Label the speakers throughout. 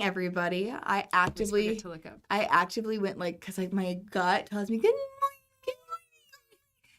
Speaker 1: everybody. I
Speaker 2: Always forget
Speaker 1: actively
Speaker 2: to look up.
Speaker 1: went like, because like my gut tells me good morning, good morning.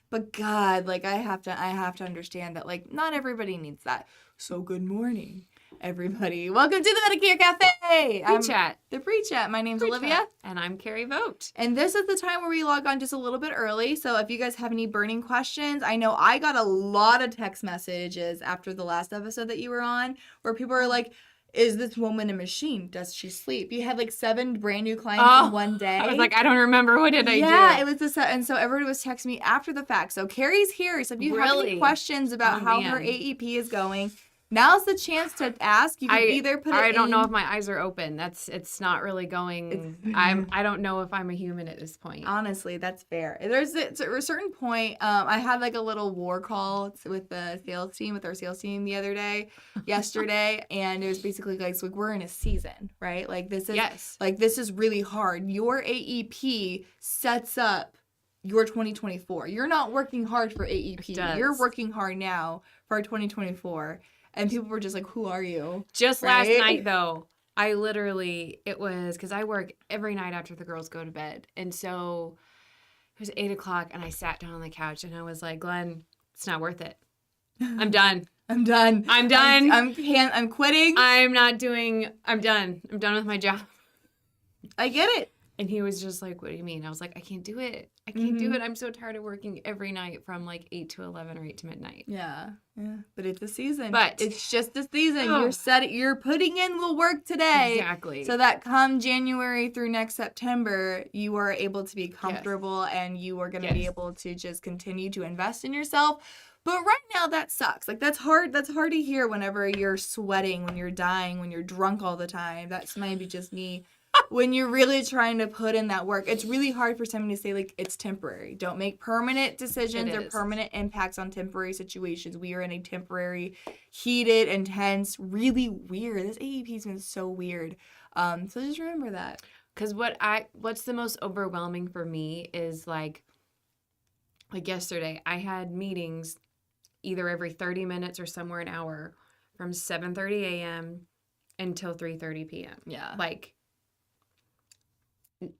Speaker 1: But God, like I have to understand that like not everybody needs that. So good morning, everybody. Welcome to the Medicare Cafe.
Speaker 2: Pre-chat.
Speaker 1: The pre-chat. My name's Olivia.
Speaker 2: And I'm Kari Vogt.
Speaker 1: And this is the time where we log on just a little bit early. So if you guys have any burning questions, I know I got a lot of text messages after the last episode that you were on where people are like, is this woman a machine? Does she sleep? You had like 7 brand new clients in one day.
Speaker 2: I was like, I don't remember. What did I do?
Speaker 1: Yeah, it was this, and so everybody was texting me after the fact. So Kari's here. So if you have any questions about how her AEP is going, now's the chance to ask. You can either put it in.
Speaker 2: I don't know if my eyes are open. It's not really going. I don't know if I'm a human at this point.
Speaker 1: Honestly, that's fair. There's a certain point. I had like a little war call with our sales team yesterday, and it was basically like, so we're in a season, right? Like this is really hard. Your AEP sets up your 2024. You're not working hard for AEP. You're working hard now for 2024. And people were just like, who are you?
Speaker 2: Just last night, though, it was because I work every night after the girls go to bed. And so it was 8 o'clock and I sat down on the couch and I was like, Glenn, it's not worth it. I'm done.
Speaker 1: I'm done.
Speaker 2: I'm done.
Speaker 1: I'm quitting.
Speaker 2: I'm done. I'm done with my job.
Speaker 1: I get it.
Speaker 2: And he was just like, what do you mean? I was like, I can't do it. I can't do it. I'm so tired of working every night from like 8 to 11 or 8 to midnight.
Speaker 1: Yeah. But it's a season.
Speaker 2: But
Speaker 1: it's just a season. You're putting in the work today.
Speaker 2: Exactly.
Speaker 1: So that come January through next September, you are able to be comfortable and you are going to be able to just continue to invest in yourself. But right now that sucks. Like that's hard. That's hard to hear whenever you're sweating, when you're dying, when you're drunk all the time. That's maybe just me. When you're really trying to put in that work, it's really hard for somebody to say, like, it's temporary. Don't make permanent decisions or permanent impacts on temporary situations. We are in a temporary, heated, intense, really weird. This AEP's been so weird. So just remember that.
Speaker 2: Because what's the most overwhelming for me is, like yesterday, I had meetings either every 30 minutes or somewhere an hour from 7:30 a.m. until 3:30 p.m.
Speaker 1: Yeah.
Speaker 2: Like,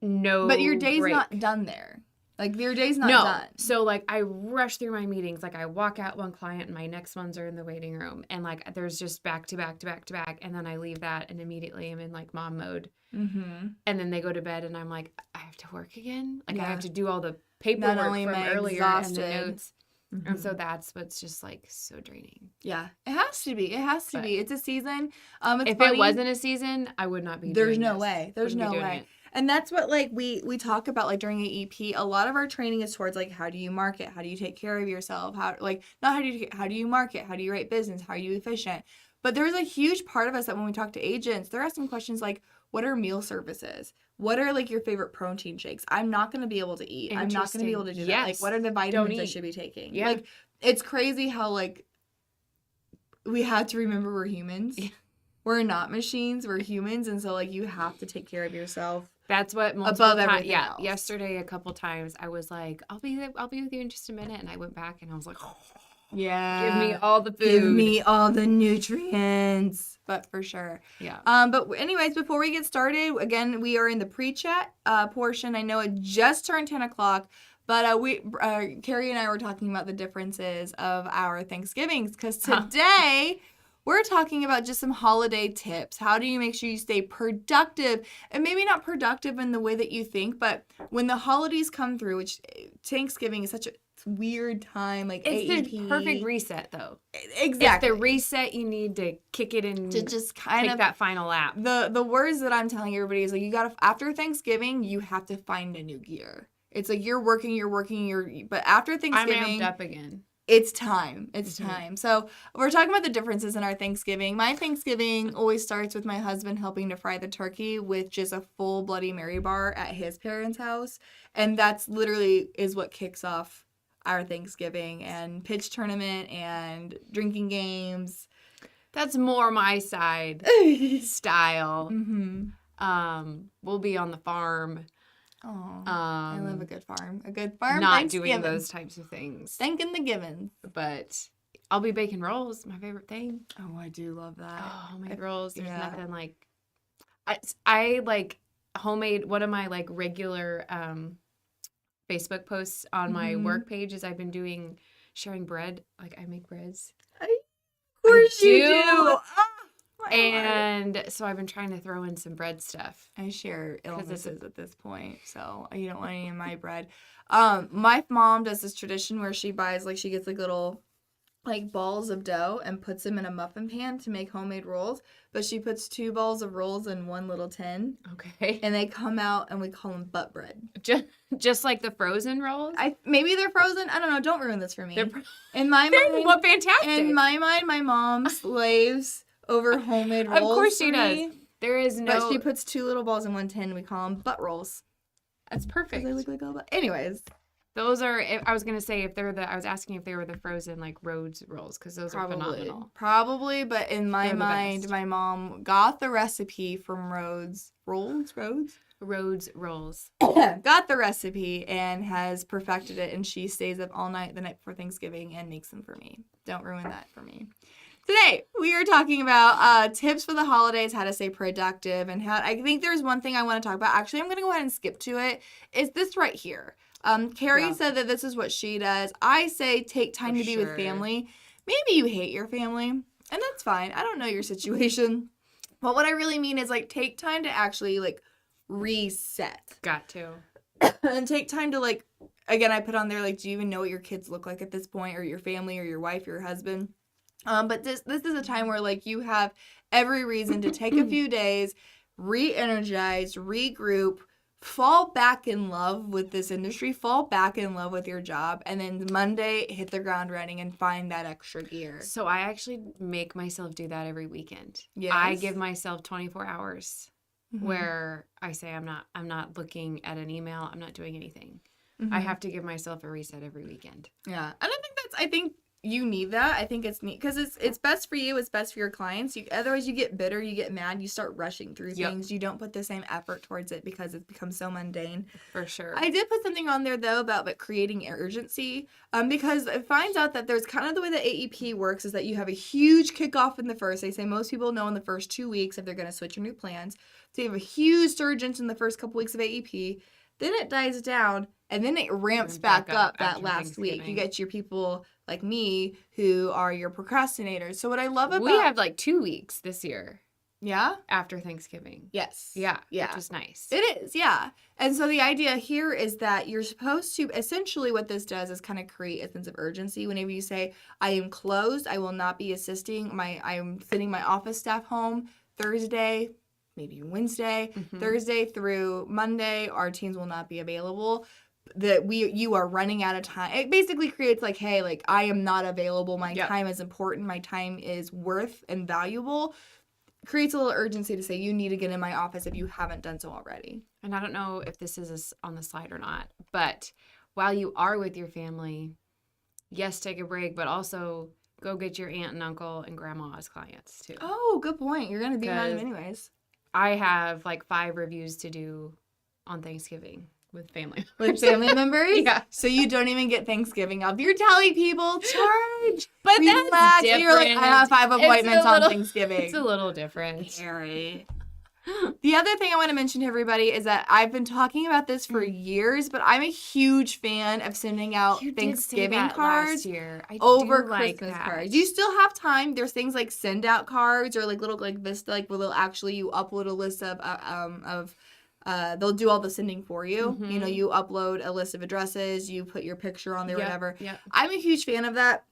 Speaker 2: no.
Speaker 1: But your day's not done there. Like your day's not done.
Speaker 2: So like I rush through my meetings. Like I walk out one client and my next ones are in the waiting room. And like there's just back to back to back to back. And then I leave that and immediately I'm in like mom mode. Mm-hmm. And then they go to bed and I'm like, I have to work again. Like I have to do all the paperwork from earlier and the notes. Mm-hmm. And so that's what's just like so draining.
Speaker 1: Yeah, it has to be. It's a season.
Speaker 2: If it wasn't a season, I would not be doing
Speaker 1: this. There's no way. And that's what like we talk about like during AEP. A lot of our training is towards like how do you market, how do you take care of yourself, how do you market, how do you write business, how are you efficient. But there's a huge part of us that when we talk to agents, they're asking questions like, what are meal services? What are like your favorite protein shakes? I'm not going to be able to eat. I'm not going to be able to do that. Like what are the vitamins I should be taking? Yeah. Like it's crazy how like we have to remember we're humans. Yeah. We're not machines. We're humans, and so like you have to take care of yourself.
Speaker 2: That's what above everything else. Yesterday, a couple times, I was like, "I'll be with you in just a minute," and I went back and I was like, "Oh,
Speaker 1: yeah,
Speaker 2: give me all the food,
Speaker 1: give me all the nutrients." But for sure,
Speaker 2: yeah.
Speaker 1: But anyways, before we get started, again, we are in the pre-chat portion. I know it just turned 10 o'clock. But Kari and I were talking about the differences of our Thanksgivings because today we're talking about just some holiday tips. How do you make sure you stay productive? And maybe not productive in the way that you think, but when the holidays come through, which Thanksgiving is such a weird time, like
Speaker 2: it's
Speaker 1: AEP.
Speaker 2: the perfect reset, though.
Speaker 1: Exactly.
Speaker 2: It's the reset you need to kick it in to just kind of that final lap.
Speaker 1: The words that I'm telling everybody is like you gotta after Thanksgiving you have to find a new gear. It's like you're working, but after Thanksgiving,
Speaker 2: I'm amped up again.
Speaker 1: It's time. It's time. So we're talking about the differences in our Thanksgiving. My Thanksgiving always starts with my husband helping to fry the turkey with just a full Bloody Mary bar at his parents' house. And that's literally is what kicks off our Thanksgiving and pitch tournament and drinking games.
Speaker 2: That's more my side style.
Speaker 1: Mm-hmm.
Speaker 2: We'll be on the farm.
Speaker 1: Oh, I love a good farm. A good farm.
Speaker 2: Not doing those types of things.
Speaker 1: Thanking the givens.
Speaker 2: But I'll be baking rolls. My favorite thing.
Speaker 1: Oh, I do love that.
Speaker 2: Oh, my rolls. There's nothing like I like homemade, one of my like regular Facebook posts on my work page is I've been sharing bread. Like I make breads.
Speaker 1: Of course you do. Oh,
Speaker 2: and so I've been trying to throw in some bread stuff.
Speaker 1: I share illnesses at this point, so you don't want any of my bread. My mom does this tradition where she buys, like, she gets like little like balls of dough and puts them in a muffin pan to make homemade rolls, but she puts 2 balls of rolls in one little tin.
Speaker 2: Okay.
Speaker 1: And they come out and we call them butt bread.
Speaker 2: Just like the frozen rolls?
Speaker 1: Maybe they're frozen. I don't know. Don't ruin this for me. In my mind,
Speaker 2: what fantastic.
Speaker 1: In my mind, my mom slaves over homemade rolls.
Speaker 2: Of course she does. There is no.
Speaker 1: But she puts 2 little balls in one tin. We call them butt rolls.
Speaker 2: That's perfect.
Speaker 1: They look like all butt. Anyways.
Speaker 2: Those are, I was going to say, I was asking if they were the frozen, like, Rhodes rolls, because those are phenomenal.
Speaker 1: Probably, but in my mind, my mom got the recipe from Rhodes. Rhodes rolls. Got the recipe and has perfected it, and she stays up all night the night before Thanksgiving and makes them for me. Don't ruin that for me. Today, we are talking about tips for the holidays, how to stay productive, and how, I think there's one thing I want to talk about. Actually, I'm going to go ahead and skip to it. It's this right here. Kari said that this is what she does. I say take time to be with family. Maybe you hate your family, and that's fine. I don't know your situation. But what I really mean is, like, take time to actually, like, reset.
Speaker 2: Got to.
Speaker 1: And take time to, like, again, I put on there, like, do you even know what your kids look like at this point, or your family, or your wife, or your husband? But this is a time where, like, you have every reason to take a few days, re-energize, regroup, fall back in love with this industry, fall back in love with your job, and then Monday, hit the ground running and find that extra gear.
Speaker 2: So I actually make myself do that every weekend.
Speaker 1: Yes.
Speaker 2: I give myself 24 hours where I say I'm not looking at an email, I'm not doing anything. I have to give myself a reset every weekend.
Speaker 1: Yeah. And I think you need that. I think it's neat because it's best for you. It's best for your clients. Otherwise, you get bitter. You get mad. You start rushing through things. You don't put the same effort towards it because it becomes so mundane.
Speaker 2: For sure.
Speaker 1: I did put something on there, though, about creating urgency because it finds out that there's kind of the way that AEP works is that you have a huge kickoff in the first. They say most people know in the first 2 weeks if they're going to switch or new plans. So you have a huge surge in the first couple weeks of AEP. Then it dies down, and then it ramps back up that last week. You get your people like me who are your procrastinators. So what I love about...
Speaker 2: We have like 2 weeks this year.
Speaker 1: Yeah?
Speaker 2: After Thanksgiving.
Speaker 1: Yes.
Speaker 2: Yeah. Which is nice.
Speaker 1: It is, yeah. And so the idea here is that you're supposed to... Essentially what this does is kind of create a sense of urgency. Whenever you say, I am closed, I will not be assisting. I am sending my office staff home Thursday... maybe Wednesday, Thursday through Monday, our teams will not be available. You are running out of time. It basically creates like, hey, like I am not available. My time is important. My time is worth and valuable. Creates a little urgency to say you need to get in my office if you haven't done so already.
Speaker 2: And I don't know if this is on the slide or not, but while you are with your family, yes, take a break, but also go get your aunt and uncle and grandma as clients too.
Speaker 1: Oh, good point. You're going to be around them anyways.
Speaker 2: I have like 5 reviews to do on Thanksgiving with family members.
Speaker 1: With family members?
Speaker 2: Yeah.
Speaker 1: So you don't even get Thanksgiving off. You're telling people, charge.
Speaker 2: But that's different.
Speaker 1: You're like, I have 5 appointments on Thanksgiving.
Speaker 2: It's a little different.
Speaker 1: Scary. The other thing I want to mention to everybody is that I've been talking about this for years, but I'm a huge fan of sending out Thanksgiving cards over Christmas cards. You still have time. There's things like send out cards or like little like Vista, like where they'll actually you upload a list of they'll do all the sending for you. You know, you upload a list of addresses, you put your picture on there, whatever. Yep. I'm a huge fan of that.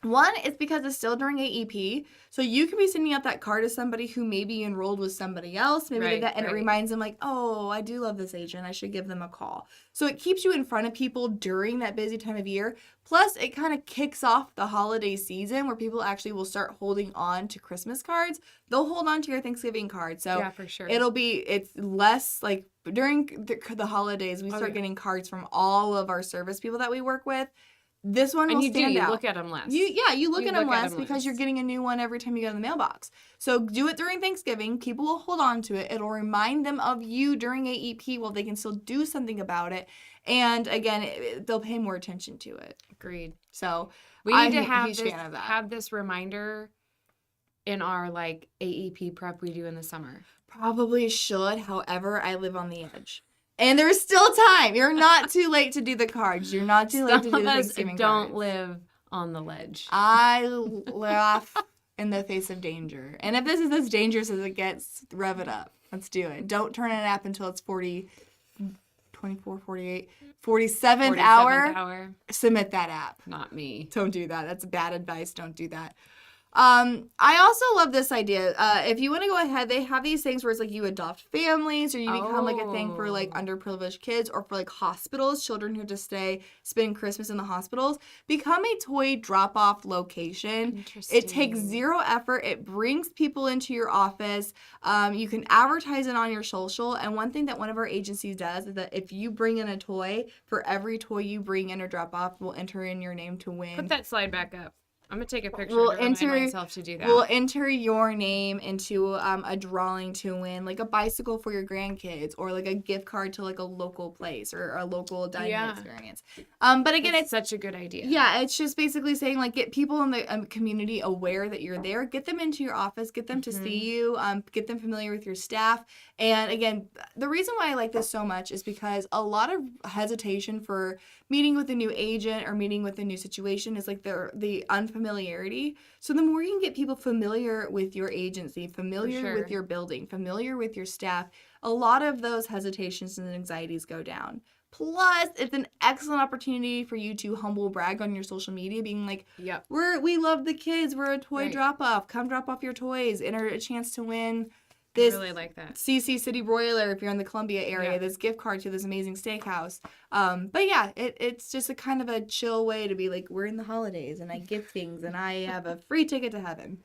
Speaker 1: One, it's because it's still during AEP, so you could be sending out that card to somebody who maybe enrolled with somebody else, maybe did that, and it reminds them like, oh, I do love this agent, I should give them a call. So it keeps you in front of people during that busy time of year. Plus, it kind of kicks off the holiday season where people actually will start holding on to Christmas cards. They'll hold on to your Thanksgiving card. So
Speaker 2: yeah, for sure.
Speaker 1: It's less like during the holidays, we start getting cards from all of our service people that we work with. This one will stand out.
Speaker 2: You look at them less.
Speaker 1: You look at them less because you're getting a new one every time you go to the mailbox. So do it during Thanksgiving. People will hold on to it. It'll remind them of you during AEP while they can still do something about it. And again, they'll pay more attention to it.
Speaker 2: Agreed.
Speaker 1: So
Speaker 2: we need to have this reminder in our like AEP prep we do in the summer.
Speaker 1: probably should. However, I live on the edge. And there's still time. You're not too late to do the cards. You're not too late to do the Thanksgiving
Speaker 2: don't
Speaker 1: cards.
Speaker 2: live on the ledge.
Speaker 1: I laugh in the face of danger. And if this is as dangerous as it gets, rev it up. Let's do it. Don't turn an app until it's 24, 48, 47th hour. Submit that app.
Speaker 2: Not me.
Speaker 1: Don't do that. That's bad advice. Don't do that. I also love this idea. If you want to go ahead, they have these things where it's like you adopt families or you become like a thing for like underprivileged kids or for like hospitals, children who just spend Christmas in the hospitals. Become a toy drop-off location. It takes zero effort. It brings people into your office. You can advertise it on your social. And one thing that one of our agencies does is that if you bring in a toy, for every toy you bring in or drop off, we'll enter in your name to win.
Speaker 2: Put that slide back up. I'm going to take a picture to remind myself to do that.
Speaker 1: We'll enter your name into a drawing to win, like a bicycle for your grandkids or like a gift card to like a local place or a local dining experience. But again, it's
Speaker 2: such a good idea.
Speaker 1: Yeah, it's just basically saying like get people in the community aware that you're there. Get them into your office. Get them to see you. Get them familiar with your staff. And again, the reason why I like this so much is because a lot of hesitation for meeting with a new agent or meeting with a new situation is like the unfamiliarity. So the more you can get people familiar with your agency, familiar with your building, familiar with your staff, a lot of those hesitations and anxieties go down. Plus, it's an excellent opportunity for you to humble brag on your social media, being like, we love the kids. We're a toy drop-off. Come drop off your toys. Enter a chance to win this
Speaker 2: I really like that.
Speaker 1: CC City Broiler if you're in the Columbia area, this gift card to this amazing steakhouse. But yeah, it's just a kind of a chill way to be like, we're in the holidays and I give things and I have a free ticket to heaven.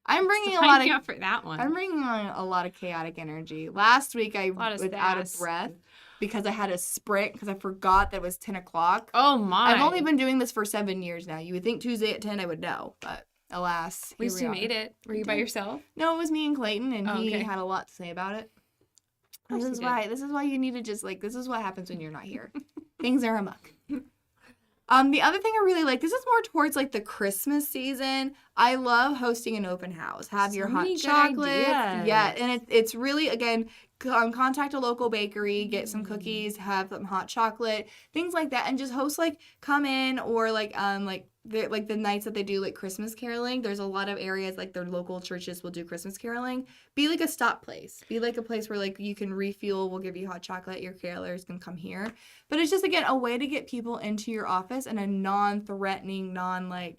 Speaker 1: I'm bringing
Speaker 2: for that one.
Speaker 1: I'm bringing on a lot of chaotic energy. Last week I was out of breath because I had a sprint because I forgot that it was 10 o'clock.
Speaker 2: Oh my.
Speaker 1: I've only been doing this for 7 years now. You would think Tuesday at 10 I would know, but alas.
Speaker 2: At least you made it. Were you by yourself?
Speaker 1: No, it was me and Clayton, and he had a lot to say about it. This is why you need to just like, this is what happens when you're not here. Things are amok. The other thing I really like, this is more towards like the Christmas season. I love hosting an open house. Have your hot chocolate. Yeah, and it's really, again, contact a local bakery, get some cookies, have some hot chocolate, things like that, and just host like come in or like the nights that they do like Christmas caroling. There's a lot of areas like their local churches will do Christmas caroling. Be like a stop place. Be like a place where like you can refuel. We'll give you hot chocolate. Your carolers can come here. But it's just, again, a way to get people into your office in a non-threatening, Where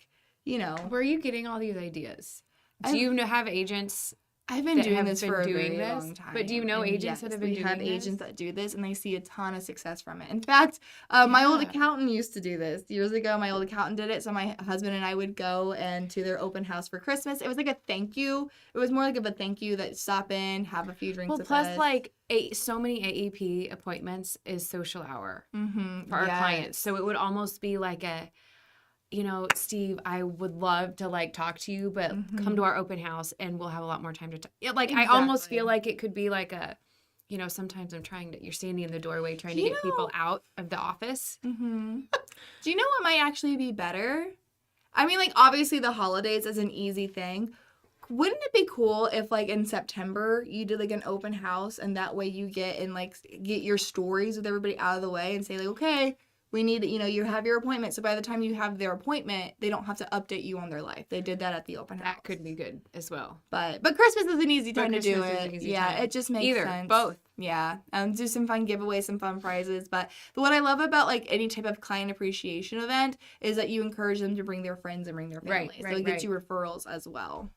Speaker 2: are you getting all these ideas? Do you have agents?
Speaker 1: I've been doing this for a very long time.
Speaker 2: But do you know agents that have been doing this?
Speaker 1: We have agents that do this, and they see a ton of success from it. In fact, my old accountant used to do this. Years ago, my old accountant did it, so my husband and I would go and to their open house for Christmas. It was like a thank you. It was more like of a thank you that stop in, have a few drinks with us.
Speaker 2: Like, so many AEP appointments is social hour for our clients. So it would almost be like a, Steve, I would love to like talk to you, but come to our open house and we'll have a lot more time to talk. Like, I almost feel like it could be like a, sometimes you're standing in the doorway trying to get people out of the office.
Speaker 1: Do you know what might actually be better? I mean, like, obviously the holidays is an easy thing. Wouldn't it be cool if, like, in September you did, like, an open house and that way you get your stories with everybody out of the way and say, like, okay, we need, you have your appointment. So by the time you have their appointment, they don't have to update you on their life. They did that at the open house.
Speaker 2: That could be good as well.
Speaker 1: But Christmas is an easy time to do it. It just makes sense.
Speaker 2: Both.
Speaker 1: Yeah. Do some fun giveaways, some fun prizes. But what I love about like any type of client appreciation event is that you encourage them to bring their friends and bring their families. So it gets you referrals as well.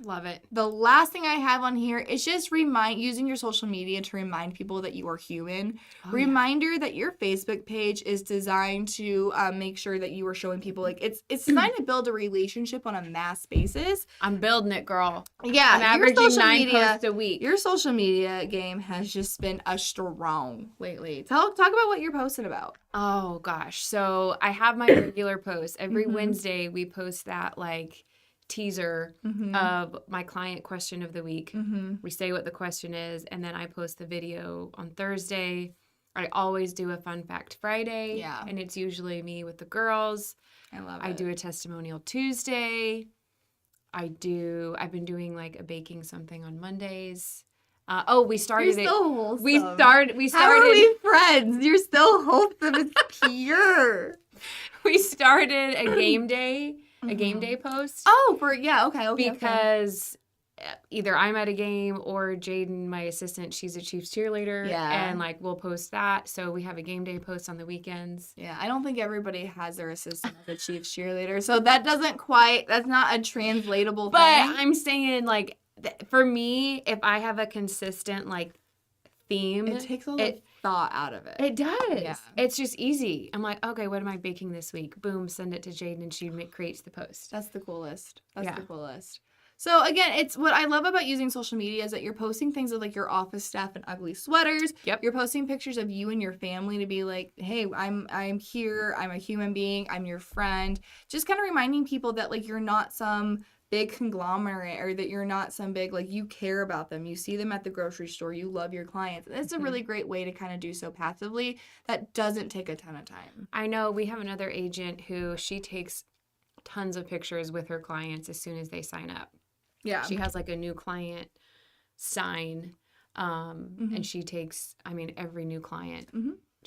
Speaker 2: Love it.
Speaker 1: The last thing I have on here is just using your social media to remind people that you are human. Reminder that your Facebook page is designed to make sure that you are showing people, like, it's designed to build a relationship on a mass basis.
Speaker 2: I'm building it, girl.
Speaker 1: Yeah,
Speaker 2: I'm averaging 9 posts a week.
Speaker 1: Your social media game has just been strong lately. Talk about what you're posting about.
Speaker 2: Oh gosh, so I have my regular post every Wednesday. We post that like teaser of my client question of the week. We say what the question is, and then I post the video on Thursday. I always do a fun fact Friday, and it's usually me with the girls.
Speaker 1: I love it.
Speaker 2: I do a testimonial Tuesday. I've been doing like a baking something on Mondays. We started
Speaker 1: You're so wholesome.
Speaker 2: We started.
Speaker 1: How are we friends? You're so wholesome. It's pure.
Speaker 2: We started a game day, post.
Speaker 1: Oh, okay.
Speaker 2: Because either I'm at a game or Jaden, my assistant, she's a Chiefs cheerleader.
Speaker 1: Yeah.
Speaker 2: And like we'll post that. So we have a game day post on the weekends.
Speaker 1: Yeah, I don't think everybody has their assistant as a Chiefs cheerleader. So that's not a translatable
Speaker 2: but
Speaker 1: thing.
Speaker 2: But I'm saying like for me, if I have a consistent like theme,
Speaker 1: it takes all the thought out of it.
Speaker 2: It does. Yeah. It's just easy. I'm like, okay, what am I baking this week? Boom, send it to Jaden and she creates the post.
Speaker 1: That's the coolest. So again, it's what I love about using social media is that you're posting things of like your office staff in ugly sweaters.
Speaker 2: Yep.
Speaker 1: You're posting pictures of you and your family to be like, hey, I'm here. I'm a human being. I'm your friend. Just kind of reminding people that like you're not some big conglomerate or that you're not some big, like you care about them. You see them at the grocery store. You love your clients. And it's a really great way to kind of do so passively that doesn't take a ton of time.
Speaker 2: I know we have another agent who she takes tons of pictures with her clients as soon as they sign up.
Speaker 1: Yeah.
Speaker 2: She has like a new client sign and she takes, every new client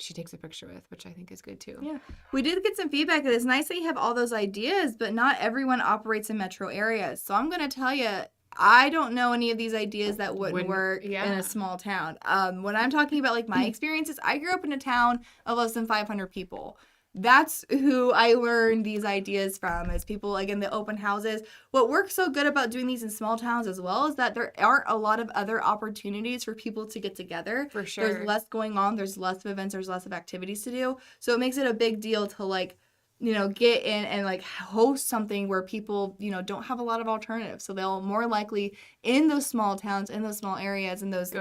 Speaker 2: she takes a picture with, which I think is good too.
Speaker 1: Yeah. We did get some feedback that it's nice that you have all those ideas, but not everyone operates in metro areas. So I'm going to tell you, I don't know any of these ideas that wouldn't work in a small town. When I'm talking about like my experiences, I grew up in a town of less than 500 people. That's who I learned these ideas from, is people, again, the open houses. What works so good about doing these in small towns as well is that there aren't a lot of other opportunities for people to get together.
Speaker 2: For sure.
Speaker 1: There's less going on. There's less of events. There's less of activities to do. So it makes it a big deal to like, get in and like host something where people, don't have a lot of alternatives. So they'll more likely in those small towns, in those small areas, in those,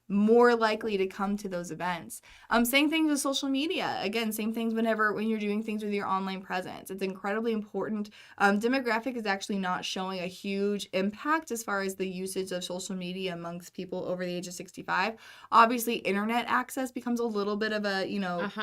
Speaker 1: more likely to come to those events. Same things with social media. Again, same things when you're doing things with your online presence. It's incredibly important. Demographic is actually not showing a huge impact as far as the usage of social media amongst people over the age of 65. Obviously, internet access becomes a little bit of a,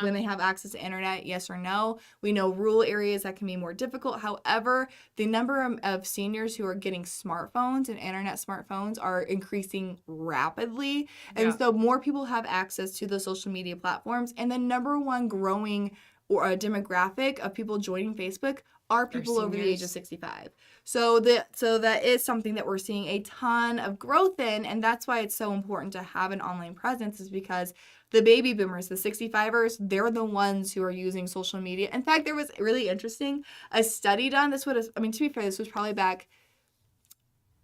Speaker 1: when they have access to internet, yes or no. We know rural areas that can be more difficult. However, the number of seniors who are getting smartphones and internet smartphones are increasing rapidly. And so more people have access to the social media platforms. And the number one growing demographic of people joining Facebook are people over the age of 65. So that is something that we're seeing a ton of growth in. And that's why it's so important to have an online presence, is because the baby boomers, the 65ers, they're the ones who are using social media. In fact, there was really interesting, a study done. To be fair, this was probably back,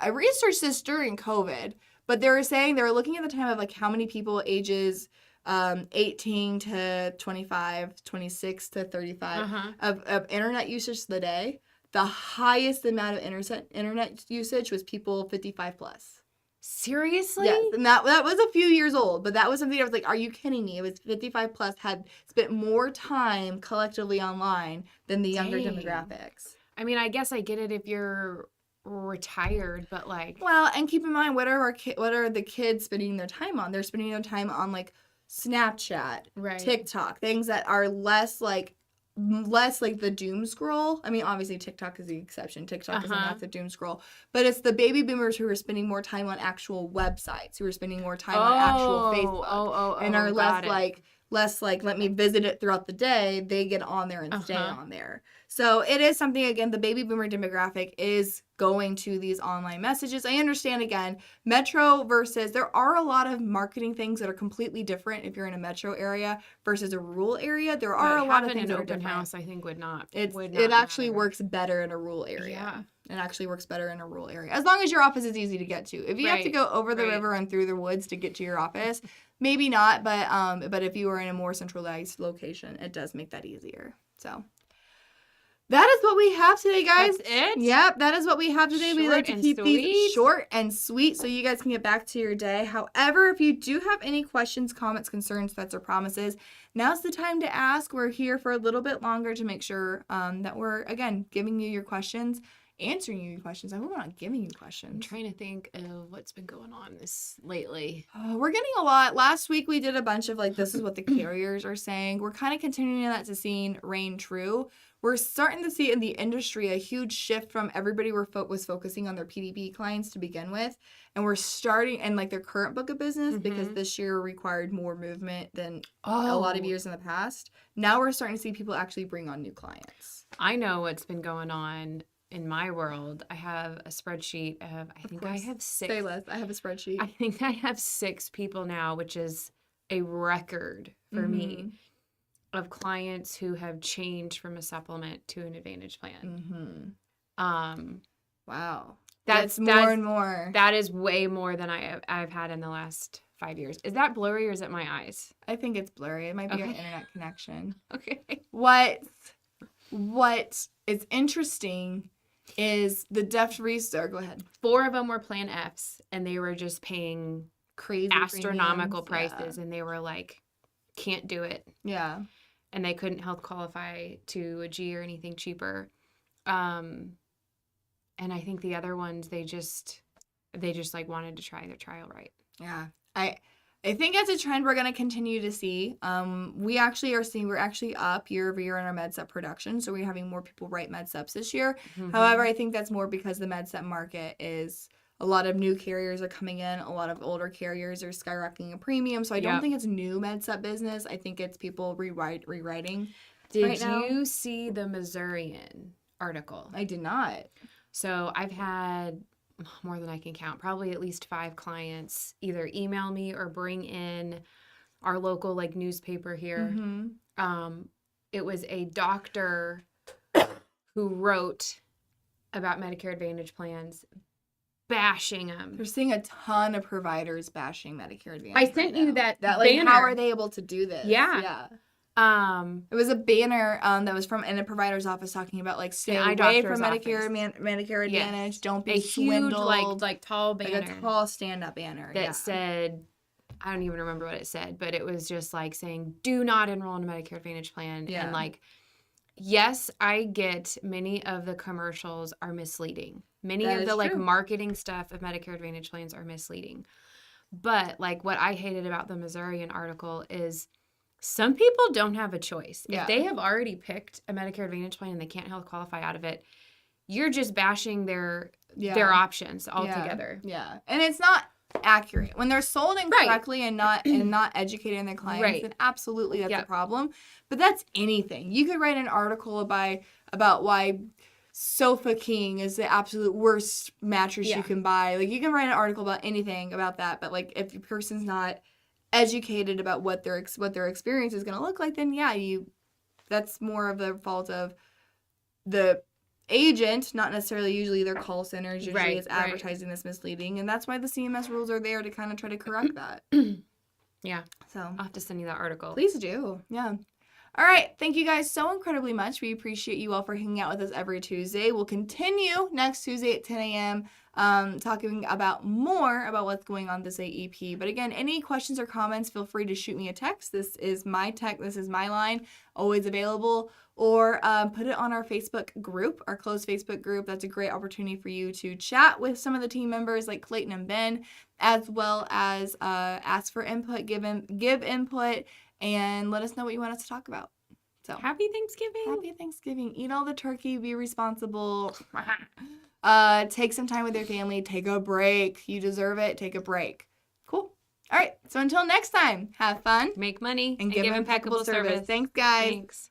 Speaker 1: I researched this during COVID. But they were looking at the time of like how many people ages 18 to 25, 26 to 35 of internet usage to the day. The highest amount of internet usage was people 55 plus.
Speaker 2: Seriously?
Speaker 1: Yes, and that was a few years old, but that was something I was like, are you kidding me? It was 55 plus had spent more time collectively online than the younger demographics.
Speaker 2: I guess I get it if you're retired, but like,
Speaker 1: well, and keep in mind, what are the kids spending their time on? They're spending their time on like Snapchat, TikTok, things that are less like the doom scroll. Obviously TikTok is the exception. TikTok is not the doom scroll, but it's the baby boomers who are spending more time on actual websites, who are spending more time on actual Facebook, and are less like let me visit it throughout the day. They get on there and stay on there. So it is something, again, the baby boomer demographic is going to these online messages. I understand, again, metro versus, there are a lot of marketing things that are completely different if you're in a metro area versus a rural area. There are a lot of things that are different.
Speaker 2: Open house, I think, would not
Speaker 1: It actually works better in a rural area. Yeah. It actually works better in a rural area, as long as your office is easy to get to. If you have to go over the river and through the woods to get to your office, maybe not, but if you are in a more centralized location, it does make that easier. So that is what we have today, guys.
Speaker 2: That's it?
Speaker 1: Yep, that is what we have today. We like to keep these short and sweet so you guys can get back to your day. However, if you do have any questions, comments, concerns, threats, or promises, now's the time to ask. We're here for a little bit longer to make sure that we're, again, giving you your questions answering you questions. I hope I'm not giving you questions.
Speaker 2: I'm trying to think of what's been going on this lately.
Speaker 1: We're getting a lot. Last week we did a bunch of like, this is what the carriers are saying. We're kind of continuing that to seeing reign true. We're starting to see in the industry a huge shift from everybody was focusing on their PDP clients to begin with. And we're starting, and like their current book of business, because this year required more movement than a lot of years in the past. Now we're starting to see people actually bring on new clients.
Speaker 2: I know what's been going on in my world. I have a spreadsheet of, I think I have 6.
Speaker 1: Say less. I have a spreadsheet.
Speaker 2: I think I have 6 people now, which is a record for me, of clients who have changed from a supplement to an Advantage plan.
Speaker 1: Wow. That's more and more.
Speaker 2: That is way more than I've had in the last 5 years. Is that blurry or is it my eyes?
Speaker 1: I think it's blurry. It might be your internet connection.
Speaker 2: Okay.
Speaker 1: What is interesting is the depth research. Go ahead.
Speaker 2: 4 of them were Plan Fs, and they were just paying
Speaker 1: crazy
Speaker 2: astronomical
Speaker 1: premiums.
Speaker 2: prices, and they were like, can't do it.
Speaker 1: Yeah.
Speaker 2: And they couldn't health qualify to a G or anything cheaper. And I think the other ones, they just like wanted to try their trial right.
Speaker 1: Yeah. I think it's a trend we're going to continue to see. We're actually up year over year in our MedSup production. So we're having more people write MedSups this year. However, I think that's more because the MedSup market is, a lot of new carriers are coming in. A lot of older carriers are skyrocketing a premium. So I don't think it's new MedSup business. I think it's people rewriting.
Speaker 2: Did you see the Missourian article?
Speaker 1: I did not.
Speaker 2: So I've had more than I can count, probably at least 5 clients either email me or bring in our local like newspaper here. It was a doctor who wrote about Medicare Advantage plans, bashing them.
Speaker 1: They're seeing a ton of providers bashing Medicare Advantage.
Speaker 2: I sent you that
Speaker 1: like,
Speaker 2: banner.
Speaker 1: How are they able to do this?
Speaker 2: Yeah.
Speaker 1: It was a banner that was from in a provider's office talking about like stay away from Medicare Advantage. Yes. Don't be swindled.
Speaker 2: Huge, like tall banner.
Speaker 1: Like a tall stand-up banner
Speaker 2: that said, I don't even remember what it said, but it was just like saying, do not enroll in a Medicare Advantage plan. And like, yes, I get many of the commercials are misleading. Many of the like marketing stuff of Medicare Advantage plans are misleading. But like what I hated about the Missourian article is some people don't have a choice. If they have already picked a Medicare Advantage plan and they can't health qualify out of it, you're just bashing their options altogether.
Speaker 1: Yeah. And it's not accurate. When they're sold incorrectly and not educating their clients, then absolutely that's a problem. But that's anything. You could write an article about why Sofa King is the absolute worst mattress you can buy. Like, you can write an article about anything about that, but like if the person's not educated about what their experience is going to look like, then that's more of the fault of the agent, not necessarily usually their call centers. Usually it's advertising that's misleading, and that's why the CMS rules are there to kind of try to correct that.
Speaker 2: Yeah.
Speaker 1: So
Speaker 2: I'll have to send you that article.
Speaker 1: Please do. Yeah. All right. Thank you guys so incredibly much. We appreciate you all for hanging out with us every Tuesday. We'll continue next Tuesday at 10 a.m. Talking about more about what's going on this AEP. But again, any questions or comments, feel free to shoot me a text. This is my line, always available. Or put it on our Facebook group, our closed Facebook group. That's a great opportunity for you to chat with some of the team members like Clayton and Ben, as well as ask for input, give input, and let us know what you want us to talk about. So
Speaker 2: Happy Thanksgiving.
Speaker 1: Happy Thanksgiving. Eat all the turkey. Be responsible. Take some time with your family. Take a break. You deserve it. Take a break. Cool. All right. So until next time, have fun.
Speaker 2: Make money.
Speaker 1: And give impeccable service. Thanks, guys.
Speaker 2: Thanks.